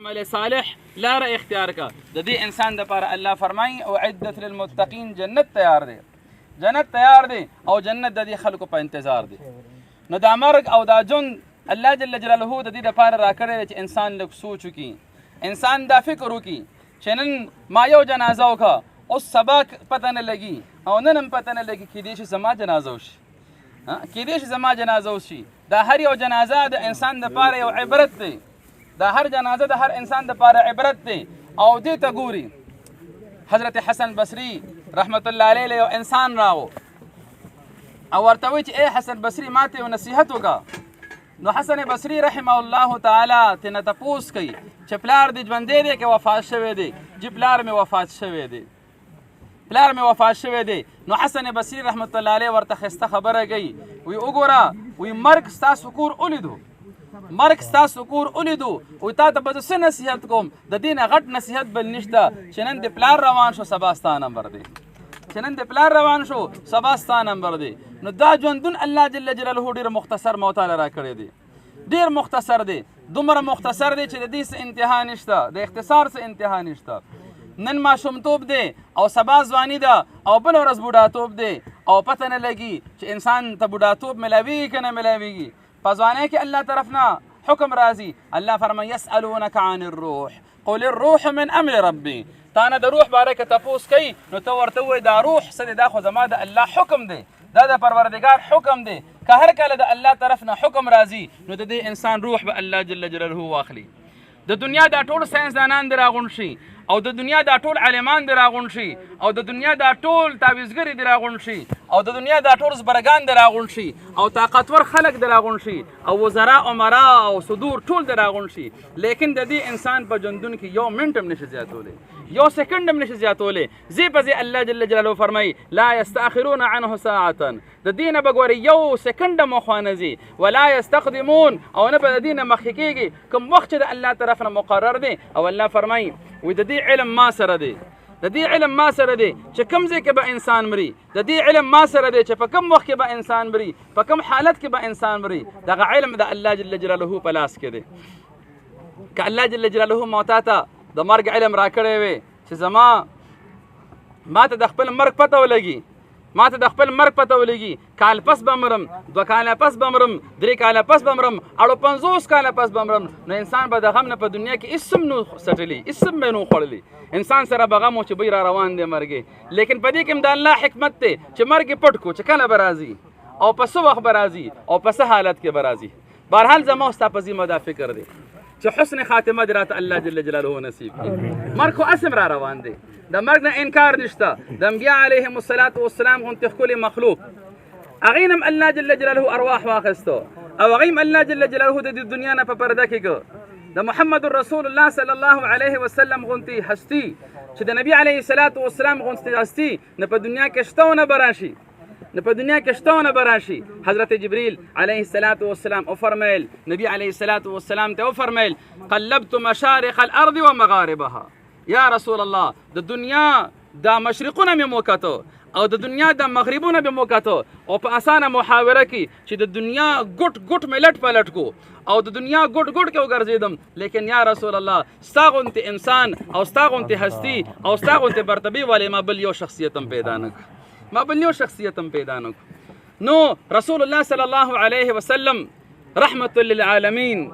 عمل صالح لار اختیار کا د دې انسان د لپاره الله فرمایي او عدت للمتقین جنت تیار دی او جنت د دې خلکو په انتظار دی. نو دا مرګ او دا جون الله جل جلاله د دې لپاره راکړی چې انسان لږ سوچ وکړي، انسان دا فکر وکړي چې نن ما یو جنازه وکړه، اوس سبا پته نه لګي او نن هم پته نه لګي کیدای شي زما جنازه وشي، کیدای شي زما جنازه وشي. دا هر یو جنازه د انسان لپاره یو عبرت دی، دا هر جنازه د هر انسان د پاره عبرت دی. او دې ته ګوري حضرت حسن بصری رحمت الله علیه یو انسان راو او ورته وایي چې اے حسن بصری ماته یو نصیحت وکړه. نو حسن بصری رحمه الله تعالی تنه تپوس کوي چې پلار دې ژوندی دی که وفات شوی دی؟ چې پلار مې وفات شوی دی، پلار مې وفات شوی دی. نو حسن بصری رحمت الله علیه ورته ښایسته خبره کوي، وی وګوره وی مرګ ستاسو کور ولیدو، مرګ ستاسو کور ولیدو، او تا ته به زه څه نصیحت کوم؟ د دې نه غټ نصیحت بل نشته چې نن د پلار روان شو سبا ستا نمبر دی، چې نن د پلار روان شو سبا ستا نمبر دی. نو دا ژوندون الله جل جلاله ډېر مختصر موتاله راکړی دی، ډېر مختصر دی، دومره مختصر دی چې د دې څه انتها نشته، د اختصار څه انتها نشته. نن ماشومتوب دی او سبا ځواني ده او بل ورځ بوډاتوب دی او پته نه لګي چې انسان ته بوډاتوب ملاویږي که نه ملاویږي. په ځوانۍ کې الله طرف نه حکم راځي، الله فرمایي یسألونک عن الروح قل الروح من امر ربي. تا نه د روح باره کې تپوس کوي نو ته ورته ووایي دا روح څه دی؟ دا خو زما د الله حکم دی، دا د پروردګار حکم دی. که هر کله د الله طرف نه حکم راځي نو د دې انسان روح به الله جل جلاله واخلي. د دنیا دا ټول ساینسدانان دې راغونډ شي او د دنیا دا ټول عالمان دې راغونډ شي او د دنیا دا ټول تعویذګري دې راغونډ شي او د دنیا دا ټول زبرګان دې راغونډ شي او طاقتور خلک دې راغونډ شي او وزرا عمرا او صدور ټول دې راغونډ شي، لیکن د دې انسان په ژوندون کې یو منټ هم نشي زیاتولی، یو سکند هم نشي زیاتولی. زی په زی الله جل جلاله فرمایي لا یستأخرون عنه ساعة، د دې نه به ګورې یو سکند هم خوا نه ځي، ولا یستقدمون او نه به د دې نه مخکې کېږي کوم وخت چې د الله طرف نه مقرر دی. او الله فرمایي وی د دې علم ما سره دی، د دې علم ما سره دی چې کوم ځای کې به انسان مري، د دې علم ما سره دی چې په کوم وخت کې به انسان مري، په کوم حالت کې به انسان مري. دغه علم د الله جل جلاله په لاس کې دی. که الله جل جلاله موتا ته د مرګ علم راکړی وی چې ما ته د خپل مرګ پته ولګي، ما ته د خپل مرګ پته ولګي، کال پس به مرم، 2 کاله پس به مرم، 3 کاله پس به مرم، اړو 50 کاله پس به مرم، نو انسان به د غم نه په دنیا کې اسم نو سټلی، اسم به نو خوړلی، انسان سره به غم و چې بی را روان دی مرګ. لیکن په دې کې هم د الله حکمت دی چې مرګ پټ کو چې کله به راځي او په څه وخت به راځي او په څه حالت کې به راځي. بهرحال زما ستا په ذمه دا فکر دی چې حسن خاتمه دې راته الله جل جلاله نصیب کړي. مرګ خو اسم را روان دی، د مرګ نه انکار نشته. د انبیا علیهم الصلاة والسلام غوندې ښکلي مخلوق هغوی نه هم الله جل جلاله ارواح واخیستو او هغوی هم الله جل جلاله د دې دنیا نه په پرده کې کړه. د محمد رسول الله صلی الله علیه وسلم غوندې هستی چې د نبی علیه الصلاة والسلام غوندې هستی نه په دنیا کې شته او نه به راشي، نه په دنیا کې شته او نه به راشي. حضرت جبریل علیه الصلاة والسلام وفرمیل، نبی علیه الصلاة والسلام ته وفرمیل قلبت مشارق الارض ومغاربها، یا رسول الله د دنیا دا مشرقونه مې موکتو او د دنیا د مغربونه به موکتو او په اسانه محاوره کې چې د دنیا ګټ ګټ مې لټ پلټ کو او د دنیا ګټ ګټ کې وګرځېدم، لیکن یا رسول الله ستا غوندې انسان او ستا غوندې هستی او ستا غوندې برتبې والی ما بل یو شخصیت هم پیدا نه کړ، ما بل یو شخصیت هم پیدا نه کړ. نو رسول الله صلی الله علیه وسلم رحمت للعالمین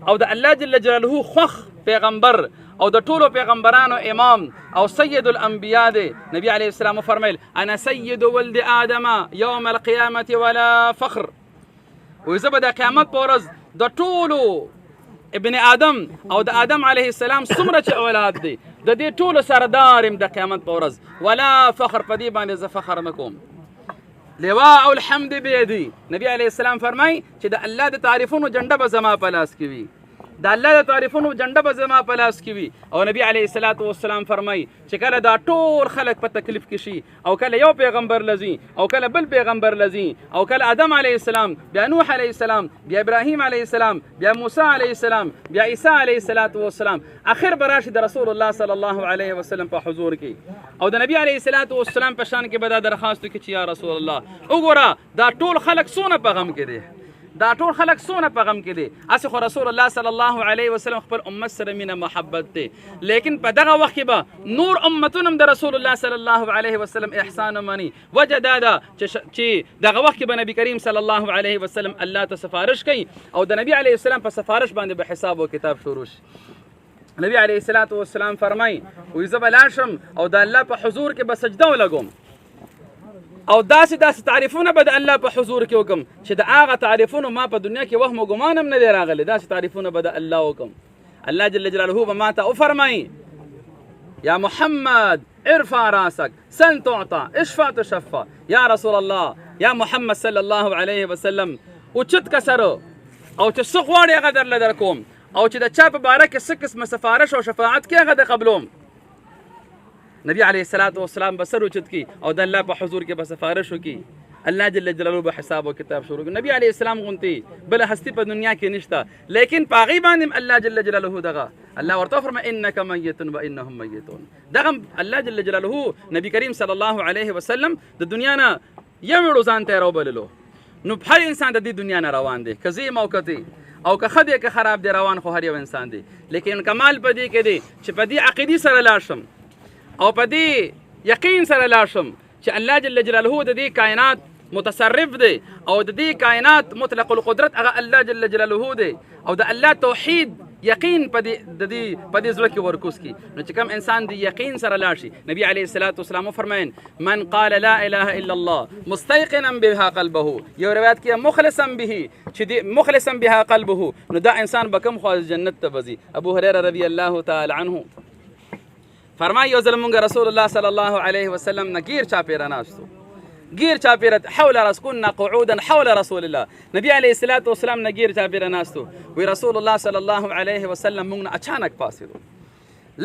او د الله جل جلاله خوښ پیغمبر او د ټولو پیغمبرانو امام او سید الانبیاء دی. نبی علیه السلام فرمیل انا سید ولد آدم یوم القیامة ولا فخر، وی زه به د قیامت په ورځ د ټولو ابن آدم او د آدم علیه السلام څومره چې اولاد دی د دې ټولو سردار یم د قیامت په ورځ، ولا فخر، په دې باندې زه فخر نه کوم. لواء الحمد بیدی، نبی علیه السلام فرمای چې د الله د تعریفونو جنډه به زما په لاس کې وي، د الله د تعریفونو جنډه به زما په لاس کې وي. او نبی علیه الصلاة والسلام فرمای چې کله دا ټول خلک په تکلیف کې شي او کله یو پیغمبر لذي او کله بل پیغمبر لذي او کله آدم علیه السلام بیا نوح علیه السلام بیا ابراهیم علیه السلام بیا موسی علیه السلام بیا عیسی علیه الصلاة والسلام، اخر به راشي د رسول الله صلی الله علیه وسلم په حضور کې او د نبی علیه الصلاة والسلام په شان کې به دا درخواست وکړي چې یا رسول الله وګوره دا ټول خلک څونه په غم کې دي، دا ټول خلک څونه په غم کې دي هسې خو رسول الله صلی الله علیه وسلم خپل امت سره مینه محبت دی لیکن په دغه وخت کې به نور امتونه هم د رسول الله صلی الله علیه وسلم احسان ومني وجه دا ده چې دغه وخت کې به نبي کریم صلی الله علیه وسلم الله ته سفارش کوي او د نبي علیه السلام په سفارش باندې به حساب او کتاب شروع شي نبی علیه الصلاة والسلام فرمایي وایي زه به لاړ شم او د الله په حضور کې به سجده ولګوم او داسې تعریفونه به د الله په حضور کې وکم چې د هغه تعریفونو ما په دنیا کې وهم و ګمان هم نه دی راغلی داسې تعریفونه به د الله وکم الله جل جلاله به ما ته وفرمایي یا محمد ارفع راسك سل تعطى اشفع تشفى یا رسول الله یا محمد صلی الله علیه وسلم اوچت کسرو او چې څه غواړې هغه درله درکوم او چې د چا په باره کې څه قسمه سفارش او شفاعت کې هغه د قبلوم نبی علیه الصلاة والسلام به سر اوچت کی او د الله په حضور کې به سفارش وکړي الله جل جلاله به حساب او کتاب شروع کړي نبی علیه السلام غونتی بله هستی په دنیا کې نشته لیکن په هغې باندې الله جل جلاله دغه الله ورته وفرمایي انک میت و انهم میتون دغه الله جل جلاله نبی کریم صلی الله علیه وسلم د دنیا نه یو وړو ځان ته راوبللو نو هر انسان د دې دنیا نه روان دی که زه او که او که ښه دی که خراب دی روان خو هر یو انسان دی لیکن کمال په دې کې دی چې په دې عقیدې سره لاړ شم او په دې یقین سره لاړ شم چې الله جل جلاله د دې کائنات متصرف دی او د دې کائنات مطلق القدرت هغه الله جل جلاله دی او د الله توحید یقین په دې زړه کې ورکوس کی نو چې کوم انسان د یقین سره لاړ شي نبی علیه الصلاة والسلام فرمایي من قال لا اله الا الله مستيقنا بها قلبه یو روایت کې مخلصا به چې مخلصا بها قلبه نو دا انسان به کوم خو جنت ته بځي ابو هريره رضی الله تعالی عنه فرمایي یو ځل مونږ رسول الله صلی الله علیه وسلم نه گیر چاپېره ناستو گیر چاپېره حول كنا قعودا حول رسول الله نبی علیه الصلاة والسلام نه گیر چاپېره ناستو وی رسول الله صلی الله علیه وسلم مونږ نه اچانک پاسېدو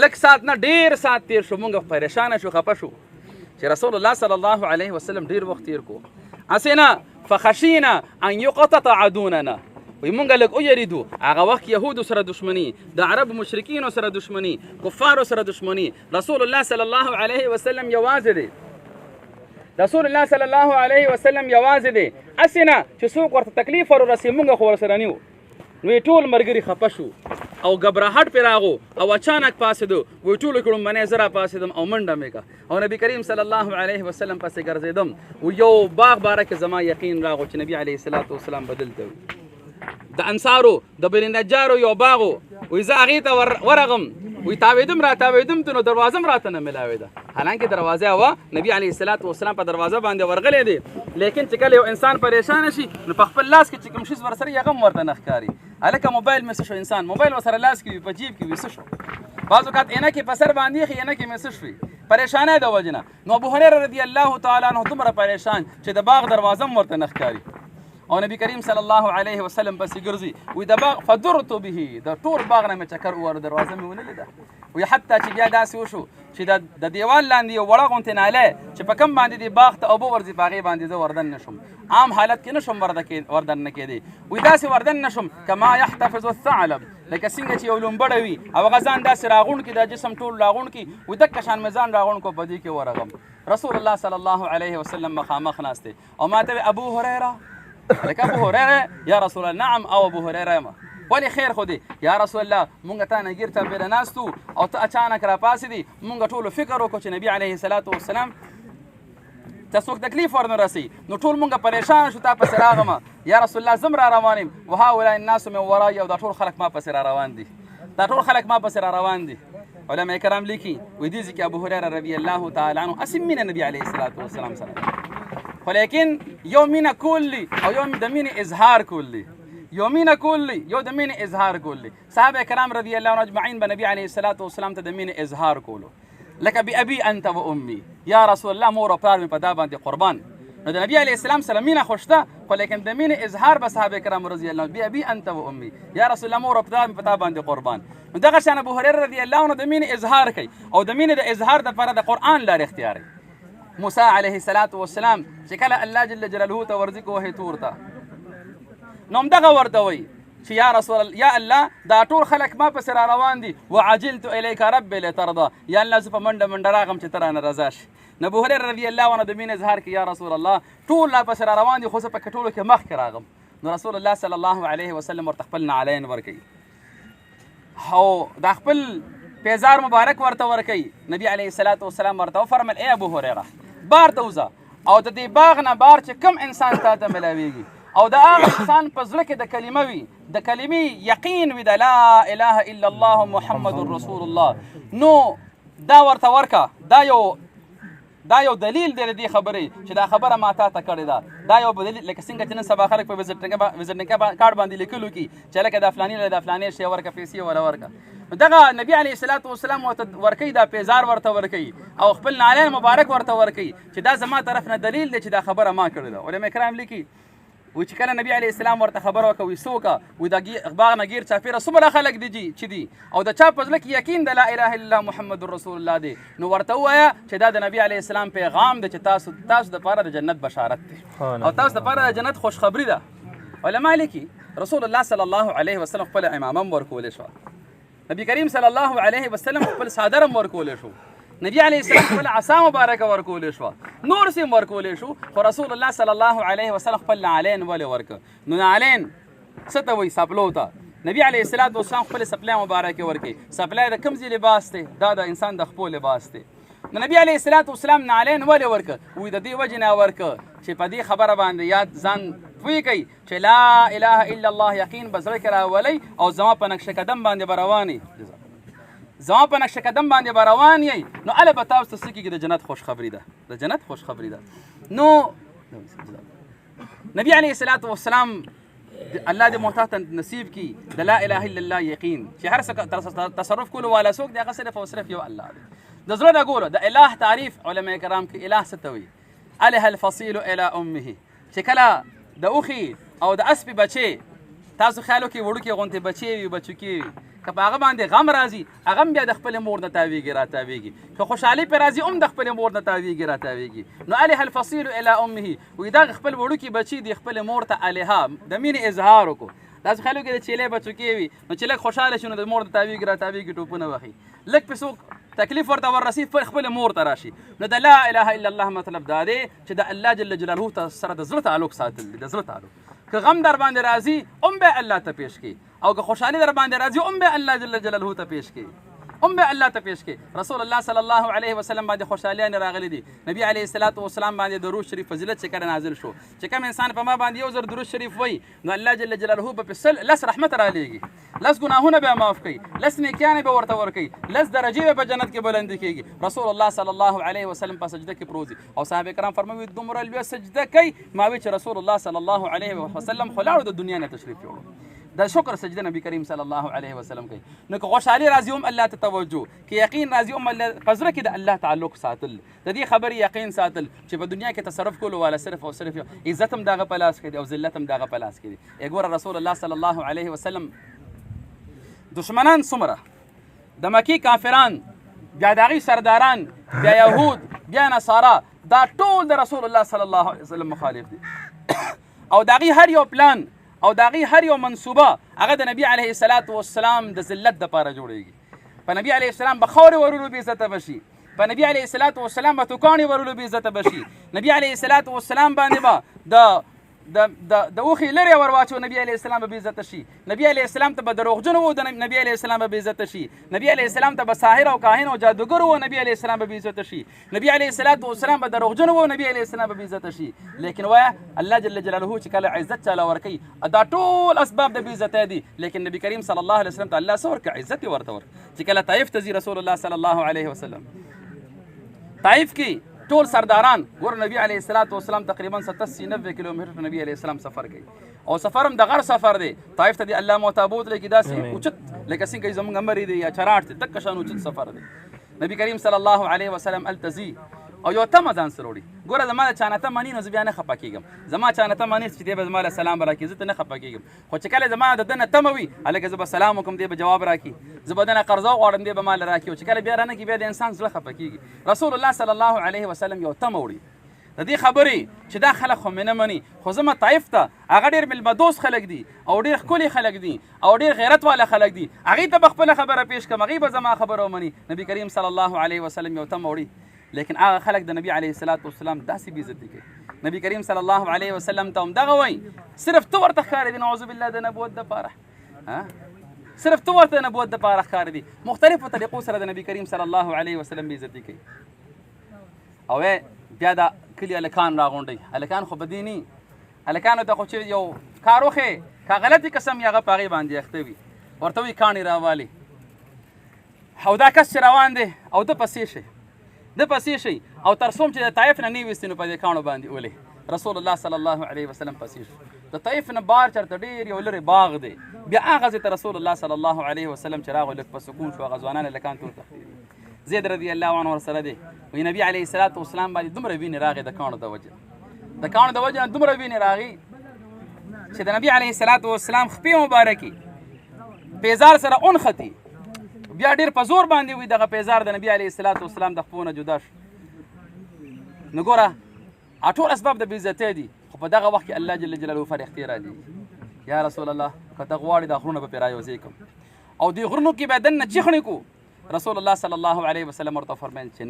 لږ ساعت نه ډېر ساعت تېر شو مونږ پریشانه شو خفه شو چې رسول الله صلی الله علیه وسلم ډېر وخت تېر کو هسې نه فخشینا ان یقطع دوننا وی مونږ لږ ویریدو هغه وخت یهودو سره دشمني د عرب مشرکینو سره دشمني کفارو سره دشمني رسول الله صلی الله علیه وسلم یوازې دی رسول الله صلی الله علیه وسلم یوازې دی هسې نه چې څوک ورته تکلیف ورورسي مونږ خو ورسره نه یو نو ټول ملګري خفه شو او ګبراهټ پرې راغو او اچانک پاسېدو وی ټولو کې لومبنی زه راپاڅېدم او منډه مې کړه او نبي کریم صلی الله علیه وسلم پسې ګرځېدم و یو باغ باره کې زما یقین راغو چې نبي علیه الصلاة والسلام به دلته وي د انصارو د بن نجارو یو باغو وی زه هغې ته ورغم وی تاویدم ته نو دروازه م راته نه میلاوېده حالانکې دروازه وه نبي علیه الصلاة والسلام په دروازه باندې ورغلی دی لیکن چې کله یو انسان پریشانه شي نو په خپل لاس کې چې کوم شیز ورسره هغه هم ورته نه ښکاري هلکه موبایل مې څه شو انسان موبایل ورسره لاس کې وي په جیب کې وي څه شو بعض اوقات عینکې په سر باندې ایښي عینکې مې څه شوي پریشانۍ د وجې نه نو ابو هریره رضی الله تعالی عنه دومره پریشان چې د باغ دروازه هم ورته نه ښکاري او نبی کریم صلی الله علیه وسلم پسې ګرځي وی د باغ فدرت به د ټول باغ نه مې چکر ووهلو دروازه مې ونه لیده وی حتی چې بیا داسې وشو چې د دیوال لاندې یو وړه غوندې نالی چې په کم باندې دې باغ ته اوبه ورځي په هغې باندې زه وردن نه شم عام حالت کې نه شم وردن نه کېدی وی داسې وردن نه شم کما یحتفظ الثعلب لکه څنګه چې یو لومبړی وي او هغه ځان داسې راغونډ کړي دا جسم ټول راغونډ کړي وی دقه شان مې ځان راغونډ کړو په دې کې ورغم رسول الله صلی الله علیه وسلم مخامخ ناست دی او ما ته ابو هریره لکه ابو هریره یا رسول الله نعم او ابو هریره یم ولې خیر خو دی یا رسول الله مونږ تا نه ګیر چاپېره ناستو او ته اچانک راپاڅېدې مونږ ټولو فکر وکړو چې نبي علیه الصلاة والسلام ته څوک تکلیف ورنه رسي نو ټول مونږ پریشان شو تا پسې راغمه یا رسول الله زم را روان یم وهؤلاء الناس من ورایي او دا ټول خلک ما پسې را روان دي دا ټول خلک ما پسې را روان دي علما کرام لیکي وایي دې ځای کې ابو هریره رضی الله تعالی عنه هسې مینه نبي علیه الصلاة والسلام سره خو لیکن یو مینه کولي او یو د مینې اظهار کولي یو مینه کولي یو د مینې اظهار کولي صحابه کرام رضی الله عنهم اجمعین به نبي علیه الصلاة والسلام ته د مینې اظهار کولو لکه بأبي انت و امي یا رسول الله مور او پلار مې په دا باندې قربان نو د نبي علیه السلام سره مینه خو شته خو لیکن د مینې اظهار به صحابه کرام رضی الله عنهم بأبي انت و امي یا رسول الله مور او پلار مې په تا باندې قربان نو دغه شان ابو هریره رضی الله عنه د مینې اظهار کوي او د مینې د اظهار دپاره د قرآن لار اختیاروي موسی علیه الصلاة والسلام چې کله الله جل جلاله ته ورځي کو وحی تور ته نو همدغه ورته وایي چې یا رسول الله یا الله دا ټول خلک ما پسې را روان دي وعجلت الیک ربی لترضا یا الله زه په منډه منډه راغم چې ته رانه رضا شي نو ابو هریره رضی الله عنه د مینې اظهار کې یا رسول الله ټول لا پسې را روان دي خو زه پکې ټولو کې مخکې راغم نو رسول الله صلی الله علیه وسلم ورته خپل نعلین ورکوي او دا خپل پیزار مبارک ورته ورکوي. نبی علیه الصلاة والسلام ورته وفرمیل ای ابو هریره بار ته وځه او د دې باغ نه بار چې کوم انسان تا ته ملاویږي او د هغه انسان په زړه کې د کلمه وي د کلمې یقین وي د لا اله الا الله محمد رسول الله نو دا ورته ورکه. دا یو دلیل دی د دې خبرې چې دا خبره ما تا ته کړې ده. دا یو دلیل لکه څنګه چې نن سبا خلک په وزټنګ کارډ باندې لیکلو کې چې لکه دا فلاني له دا فلاني شی ورکه پیسې ولا ورکه. دغه نبی علیه الصلاة والسلام ورکوي دا پیزار ورته ورکوي او خپل نعلین مبارک ورته ورکوي چې دا زما طرف نه دلیل دی چې دا خبره ما کړې ده. علما کرام لیکي وی چې کله نبی علیه السلام ورته خبره وکړه وی څوکه وی د باغ نه ګیر چاپېره څومره خلک دي چې دي او د چا په زړه کې یقین د لا اله الا الله محمد رسول الله دی نو ورته ووایه چې دا د نبی علیه السلام پیغام دی چې تاسو دپاره د جنت بشارت دی او تاسو دپاره د جنت خوشخبري ده. علما لیکي رسول الله صلی الله علیه وسلم خپل امامه هم ورکولی شوه. نبی کریم صلی الله علیه وسلم خپل صادر هم ورکولی شو. نبی علیه السلام خپل عصا مبارکه ورکولی شوه. نور څه هم ورکولی شو خو رسول الله صلی الله علیه وسلم خپل نعلین ولې ورکه. نو نعلین څه ته وایي؟ سپلو ته. نبی علیه الصلاة والسلام خپل سپلی مبارکې ورکوي. سپلی د کوم ځای لباس دی؟ دا د انسان د خپو لباس دی. نو نبی علیه الصلاة والسلام نعلین ولې ورکه؟ وایي د دې وجې نه ورکه چې په دې خبره باندې یاد ځان پوی کوي چې لا اله الا الله یقین به زړه کې راولئ او زما په نقش قدم باندې به روان یئ زما په نقش قدم باندې به روان یئ نو هله به تاسو ته څه کېږي؟ د جنت خوشخبري ده د جنت خوشخبري ده. نو نبی علیه الصلاة والسلام الله دې محتاط ته نصیب کړي د لا اله الا الله یقین چې هر څه تصرف کولو والا څوک دی هغه صرف او صرف یو الله دی. د زړه نه ګوره د اله تعریف علما کرام کې اله څه ته وایي؟ اله الفصیل الی امه چې کله د اوخي او د اسپې بچې تاسو خیال وکړئ وړوکې غوندې بچې وي بچوکې وي که په هغه باندې غم راځي هغه هم بیا د خپلې مور نه تاویږي راتاویږي که خوشحالي پرې راځي هم د خپلې مور نه تاویږي راتاویږي. نو اله الفصیل الی امه وایي دغه خپل وړوکي بچي د خپلې مور ته الها د مینې اظهار وکړو. داسې خیال وکړئ د چیلې بچوکې وي نو چې لږ خوشحاله شي نو د مور نه تاویږي راتاویږي ټوپونه وهي لږ پې څوک تکلیف ورته وررسي خپلې مور ته راشي. نو د لا اله الا الله مطلب دا دی چې د الله جل جلاله سره د زړه تعلق ساتل دي. د زړه تعلق که غم در باندې راځي هم به الله ته پیش کړي او که خوشحالي در باندې راځي هم به الله جل جلاله ته پیش کړي هم به الله ته پیش کړي. رسول الله صلی الله علیه وسلم باندې خوشحالیانې راغلي دي. نبی علیه الصلاة والسلام باندې درود شریف فضیلت چې کله نازل شو چې کوم انسان په ما باندې یو ځل درود شریف وایي نو الله جل جلاله به پې لس رحمت رالیږي لس ګناهونه به معاف کوي لس نیکیانې به ورته ورکوي لس درجې به په جنت کې بلندې کېږي. رسول الله صلی الله علیه وسلم په سجده کې پروت او صحابه کرام فرموي دومره لویه سجده کوي ما وی چې رسول الله صلی الله علیه وسلم خو لاړو د دنیا نه تشریف یوړو. د شکر سجده نبی کریم صلی الله علیه وسلم کوي. نو که خوشحالي راځي هم الله ته توجه که یقین راځي هم په زړه کې د الله تعلق ساتل د دې خبرې یقین ساتل چې په دنیا کې تصرف کولو والا صرف او صرف عزت هم دغه په لاس کې دی او ذلت هم دغه په لاس کې دی. ګوره رسول الله صلی الله علیه وسلم دشمنان څومره د مکې کافران بیا د هغوی سرداران بیا یهود بیا نصارا دا ټول د رسول الله صلی الله علیه وسلم مخالف دي او د هغوی هر یو پلان او د هغوی هر یو منصوبه هغه د نبی علیه الصلاة والسلام د ذلت دپاره جوړیږي. په نبی علیه السلام به خاورې ورولو بې عزته بشي په نبی علیه الصلاة والسلام به توکاڼې ورولو بې عزته بشي نبی علیه الصلاة والسلام باندې به د اوخي لرې ور واچو نبی علیه السلام به بې عزته شي نبی علیه السلام ته به دروغجن و نبی علیه السلام به بې عزته شي نبی علیه السلام ته به ساحر او کاهن او جادوګر و نبی علیه السلام به بې عزته شي نبی علیه الصلاة والسلام به دروغجن و نبی علیه السلام به بې عزته شي. لیکن وایه الله جل جلاله چې کله عزت چاله ورکوي دا ټول اسباب د بې عزتۍ دي لیکن نبی کریم صلی الله علیه وسلم ته الله څه ورکړه؟ عزت یې ورته ورکړه. چې کله طایف ته ځي رسول الله صلی الله علیه وسلم طایف کې ټول سرداران ګور نبی علیه الصلاة والسلام تقریبا 87-90 کیلومتر نبی علیه السلام سفر کوي او سفر هم د غر سفر دی. طایف ته دی الله معتبود لیکي داسې اوچت لکه څنګه زموږ امرې دی یا چراټ دی دقه شان اوچت سفر دی. نبی کریم صلی الله علیه وسلم هلته ځي او یو تمه ځان سره وړي. ګوره زما د چا نه تمه مني نو زه بیا نه خفه کېږم زما چا نه تمه مني چې دی به زما له سلام به راکړي زه ته نه خفه کېږم خو چې کله زما د ده نه تمه وي هلکه زه به سلام وکړم دی به جواب راکړي زه به ده نه قرضه وغواړم دی به مال راکړي او چې کله بیا رانه کړي بیا د انسان زړه خفه کېږي. رسول الله صلی الله علیه وسلم یو تمه وړي د دې خبرې چې دا خلک خو مې نه مني خو زه طایف ته هغه ډېر مېلمهدوست خلک دي او ډېر ښکلي خلک دي او ډېر غیرت والا خلک دي هغوی ته به خپله خبره پیش کړم هغوی به زما خبره ومني. نبی کریم صلی الله علیه وسلم یو تمه وړي لیکن هغه خلک د نبی علیه الصلاة والسلام داسې بې عزتي کوي نبی کریم صلی الله علیه وسلم ته هم دغه وایي صرف ته ورته ښکارېدي نعوذ بالله د نبوت دپاره صرف ته ورته د نبوت دپاره ښکارېدي مختلفو طریقو سره د نبی کریم صلی الله علیه وسلم بې عزتي کوي او بیا دا کلي هلکان راغونډوي هلکان خو بدي نه هلکانو ته خو چې یو کار وښې که غلطي قسم یې هغه په هغې باندې اخته وي ورته وایي کاڼي راوالي او دا کس چې روان دی او ده پسې شي او تر څوم چې د طایف نه نه ویستې نو په دې کاڼو باندې ولې رسول الله صلی الله علیه وسلم پسې شو د طایف نه بار چېرته ډېر یو لرې باغ دی بیا هغه ځای ته رسول الله صلی الله علیه وسلم چې راغی لږ په سکون شو هغه ځوانان هلکان ټول تښتېدي زید رضی الله عنه ورسره دی وایي نبي علیه الصلاة والسلام باندې دومره وینې راغې د کاڼو د وجې نه دومره وینې راغې چې د نبي علیه الصلاة والسلام خپې مبارکې پیزار سره اونختي بیا ډېر په زور باندې وي دغه پیزار د نبي علیه الصلاة والسلام د خپو نه جدا شو نو ګوره ټول اسباب د بېعزتۍ دي خو په دغه وخت کې الله جل جلاله فرښتې راځي یا رسول الله که ته غواړې دا غرونه به پرې رايوځې کړم او دې غرونو کې به دننه چیخڼې کړو رسول الله صلی الله علیه وسلم ورته فرمیل چې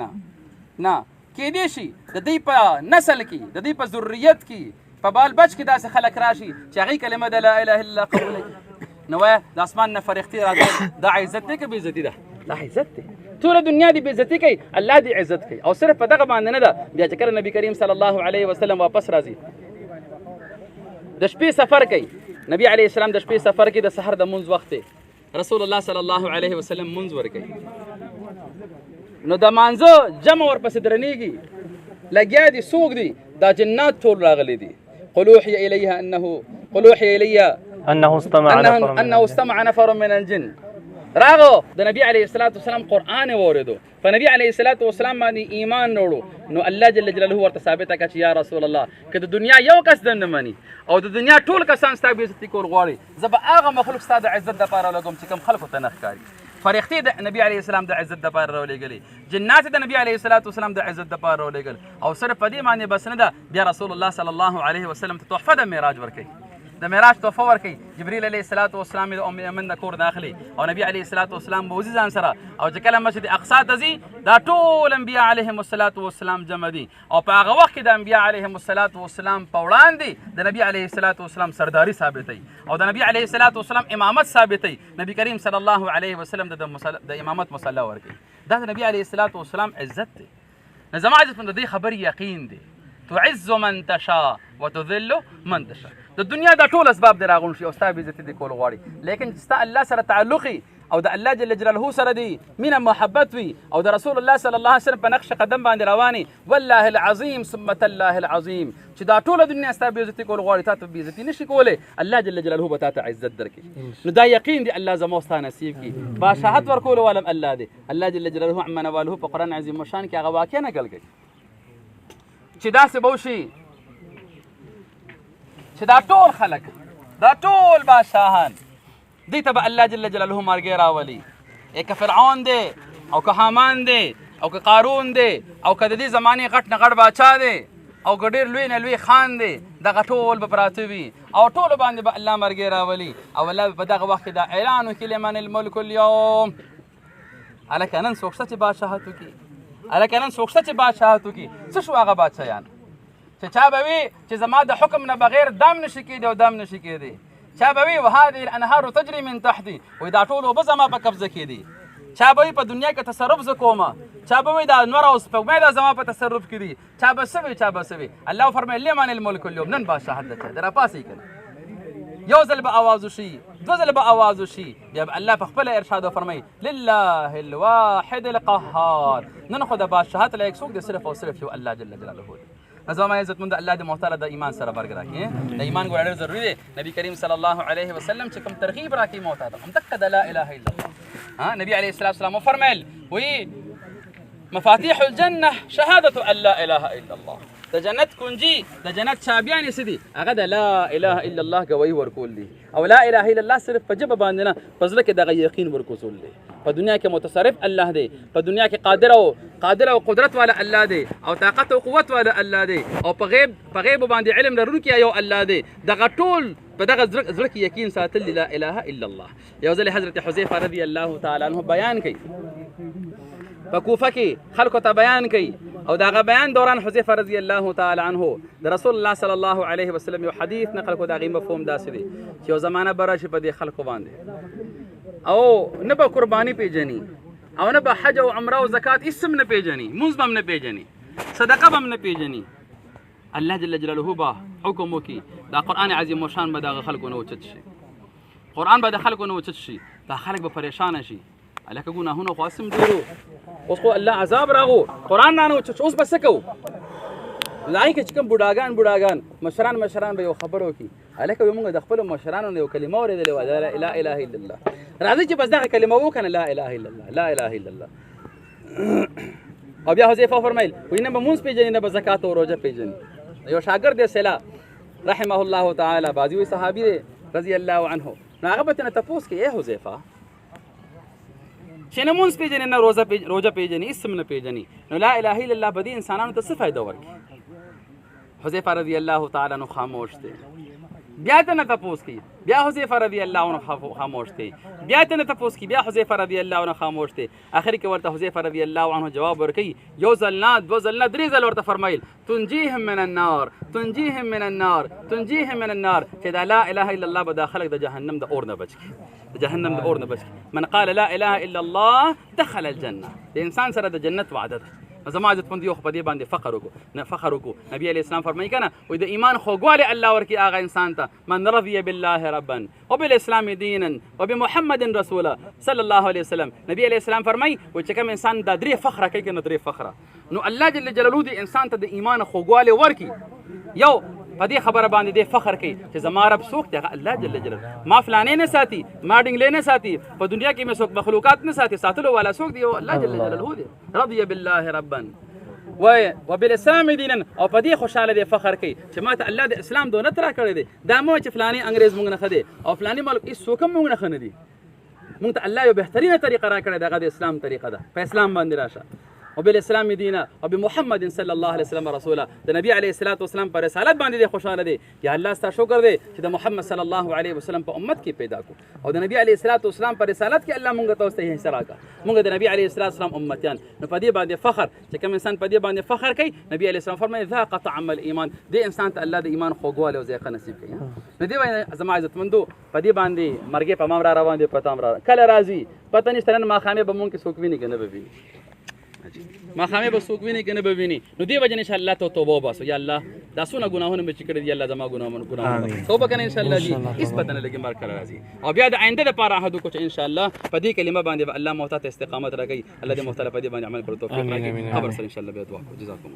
نه کیدې شي د دوی په نسل کې د دوی په ذریت کې په بال بچ کې داسې خلک راشي چې هغې کلمه د لا اله الا الله قبوله کړي نو وایه د اسمان نه فرښتې راځي دا عزت دی که بېعزتي ده دا عزت دی ټوله دنیا دې بېعزتي کوي الله دې عزت کوي او صرف په دغه باندې نه ده بیا چې کله نبي کریم صلی الله علیه وسلم واپس راځي د شپې سفر کوي نبی علیه السلام د شپې سفر کې د سحر د منځ وخت دی رسول الله صلی الله علیه وسلم منځ ورکوي نو د مانځه جمع ورپسې درنیږي لګیا دي څوک دي دا جنات ټول راغلي دي قل اوحي الي انه استمع نفر من الجن راغو د نبی علیه الصلاة والسلام قرآن واورېدو په نبی علیه الصلاة والسلام باندې ایمان وروړو نو الله جل جلاله ورته ثابته کړه چې یا رسول الله که د دنیا یو کس دنده مني او د دنیا ټول کسان ستا بېعزتي کول غواړي زه به هغه مخلوق ستا د عزت دپاره لګوم چې کوم خلکو ته نه ښکاري فرښتې د نبی علیه السلام د عزت دپاره راولېږلې جنات د نبی علیه الصلاة والسلام د عزت دپاره راولېږل او صرف په دې باندې بس نه ده بیا رسول الله صلی الله علیه وسلم ته تحفه د معراج ورکوي د معراج تحفه ورکوي جبریل علیه الصلاة والسلام د ام ایمن د کور داخلي او نبی علیه الصلاة والسلام به وځي ځان سره او چې کله مسجد اقصی ته ځي دا ټول انبیا علیهم الصلاة والسلام جمع دي او په هغه وخت کې د انبیا علیهم الصلاة والسلام په وړاندې د نبی علیه الصلاة والسلام سرداري ثابتوي او د نبی علیه الصلاة والسلام امامت ثابتوي نبی کریم صلی الله علیه وسلم د امامت مصله ورکوي دا د نبی علیه الصلاة والسلام عزت دی نو زما عزت د دې خبرې یقین دی تعز من تشاء وتذل من تشاء د دنیا دا ټول اسباب دی راغونډ شي او ستا بېعزتي دې کول غواړي لیکن چې ستا الله سره تعلق او د الله جل جلاله سره دی مینه محبت وي او د رسول الله صلی الله علیه وسلم په نقش قدم باندې رواني والله العظیم ثم تالله العظیم چې دا ټوله دنیا ستا بېعزتي کول غواړي تا ته بېعزتي نشي کولی الله جل جلاله به تا ته عزت درکړي نو دا یقین دی الله زما او ستا نصیب کړي باشهادت ورکولو والم الله دی الله جل جلاله عما نواله په قرآن عظیم الشان کې هغه واقع نقل کوي چې داسې به وشي چې دا ټول خلک دا ټول بادشاهان دې ته به الله جل جلاله مرګی راولي که فرعون دی او که حامان دی او که قارون دی او که د دې زمانې غټ نه غټ باچا دی او که ډېر لوی نه لوی خان دی دغه ټول به پراته وي او ټولو باندې به الله مرګی راولي او الله به په دغه وخت کې دا اعلان وکړي لمن الملک اليوم هلکه نن څوک شته چې بادشاهت وکړي هلکه نن څوک شته چې بادشاهت وکړي څه شو هغه بادشاهیان چې چا به وي چې زما د حکم نه بغیر دم نشي کېدی او دم نشي کېدی چا به وي وهذه الانهار تجري من تحتي وایي دا ټول اوبه زما په قبضه کې دي چا به وي په دنیا کې تصرف زه کومه چا به وي دا انور او سپوږمۍ دا زما په تصرف کې دي چا به څه وي چا به څه وي الله فرمایي لمن الملک اليوم نن بادشاهت ده د راپاسې کړي یو ځل به آواز وشي دوه ځله به آواز وشي بیا به الله په خپله ارشاد وفرمایي لله الواحد القهار نن خو د بادشاهت لایق څوک دی صرف او صرف یو الله جل جلاله دی زما عزتمند الله دې محتاله د ایمان سره برګ راکړي د ایمان ګوره ډېر ضروري دی نبی کریم صلی الله علیه وسلم چې کوم ترغیب راکړي محتاله همدقه د لا اله الا الله نبی علیه الصلاة والسلام وفرمایل وایي مفاتيح الجنة شهادة أن لا إله إلا الله د جنت کنجي د جنت چابیانې څه دي هغه د لا اله الا الله ګویي ورکول دي او لا اله الا الله صرف په ژبه باندې نه په زړه کې دغه یقین ورکوزول دی په دنیا کې متصرف الله دی په دنیا کې قادر او قدرت والا الله دی او طاقت او قوت والا الله دی او په غیب باندې علم لرونکی یو الله دی دغه ټول په دغه زړه کې یقین ساتل لا اله الا الله یو ځل حضرت حذیفه رضی الله تعالی عنه بیان کوي په کوفه کې خلکو ته بیان کوي او دغه بیان دوران حذیفه رضی الله تعالی عنه د رسول الله صلی الله علیه وسلم یو حدیث نقل کو دغه مفهوم داسې دی چې یو زمانه به راشي په دې خلکو باندې او نه به قرباني پیژني او نه به حج او عمره او زکات اسم نه پیژني مونځ به هم نه پیژني صدقه به هم نه پیژني الله جل جلاله به حکم وکړي دا قرآن عظیم الشان به دغه خلکو نه اوچت شي قرآن به د خلکو نه اوچت شي دا خلک به پریشانه شي هلکه ګناهونه خو اسم ډېرو اوس خو الله عذاب راغو قرآن رانه اوچت اوس به څه کوو هغې کې چې کوم بوډاګان مشران به یو خبره وکړي هلکه وایي موږ د خپلو مشرانو نه یو کلمه اورېدلې وه لا اله الا الله راځئ چې بس دغه کلمه وکړو که نه لا اله الا الله لا اله الا الله او بیا حذیفه فرمیل وایي نه به مونځ پېژني نه به زکات او روژه پېژني یو شاګرد دی سلا رحمه الله تعالی بعضې وایي صحابي دی رضی الله عنه نو هغه به ترنه تپوس کوي ای حذیفه چې نه مونځ پېژني نه روژه پېژني اسم نه پېژني نو لا اله الا الله به دې انسانانو ته څه فایده ورکړي حذیفه رضی الله تعالی عنه خاموش دی بیا ته نه تپوس کوي بیا حذیفه رضی الله عنه خاموش دی بیا ته نه تپوس کوي بیا حذیفه رضی الله عنه خاموش دی اخر کې ورته حذیفه رضی الله عنه جواب ورکوي یو ځل نه دوه ځل نه درې ځل ورته فرمایل تنجیهم من النار تنجیهم من النار تنجیهم من النار چې دا لا اله الا الله به دا خلک د جهنم د اور نه بچ کړي د جهنم د اور نه بچ کړي من قال لا اله الا الله دخل الجنه د انسان سره د جنت وعده ده زما عزت مندیو خو په دې باندې فخر وکړو نبی علیه السلام فرمایي که نه وایي د ایمان خوږوالی الله ورکړي هغه انسان ته من رضي بالله ربا وبالاسلام دینا وبمحمد رسولا صلی الله علیه وسلم نبی علیه السلام فرمایي وایي چې کوم انسان دا درې فخره کوي که نه درې فخره نو الله جل جلاله دې انسان ته د ایمان خوږوالی ورکړي یو په دې خبره باندې دې فخر کوي چې زما رب څوک دی هغه الله جل جلاله ما فلانې نه ساتي ما ډنګلې نه ساتي په دنیا کې مې څوک مخلوقات نه ساتي ساتلو والا څوک دی الله جل جلاله دی رضي بالله ربا وبالاسلام دینا او په دې خوشحاله دی فخر کوي چې ما ته الله د اسلام دونه ترا کړی دی دا مو چې فلاني انګريز مونږ نه ښه دی او فلاني ملک هېڅ څوک هم مونږ نه ښه نه دي مونږ ته الله یو بهترینه طریقه را کړې ده هغه د اسلام طریقه ده په اسلام باندې راشه وبالاسلام دینا وبمحمد صلی الله علیه وسلم رسولا د نبی علیه الصلاۃ والسلام پر رسالت باندې خوشاله دی یا الله ستاسو شکر دی چې د محمد صلی الله علیه وسلم په امت کې پیدا کو او د نبی علیه الصلاۃ والسلام پر رسالت کې الله مونږ ته واستې حصہ راکړه مونږ د نبی علیه الصلاۃ والسلام امتیان نو په دې باندې فخر چې کوم انسان په دې باندې فخر کوي نبی علیه السلام فرمایي ذاق طعم الايمان دې انسان ته الله د ایمان خوږوالی او ذایقه نصیب کړي نو دې باندې زما عزتمندو په دې باندې مرګ په مام را روان دي پته را کله راځي پته نشته نن ماښامې به مونږ کې څوک ویني که نه به ویني ماښامې به څوک ویني که نه به ویني نو دې وجه نه انشاءالله ته توبه وباسو یا الله دا څونه ګناهونه مې چې کړي دي الله زما ګناهونه توبه کنه انشاءالله جي هېڅ پته نه لګي مرګ کله راځي او بیا د آینده دپاره عهد وکړو چې انشاءالله په دې کلمه باندې به الله محتا ته استقامت راکوي الله دې محتاله په دې باندې عمل کړو توفیق راکړي خبر سره انشاءالله بیا دعا کوو جزاکم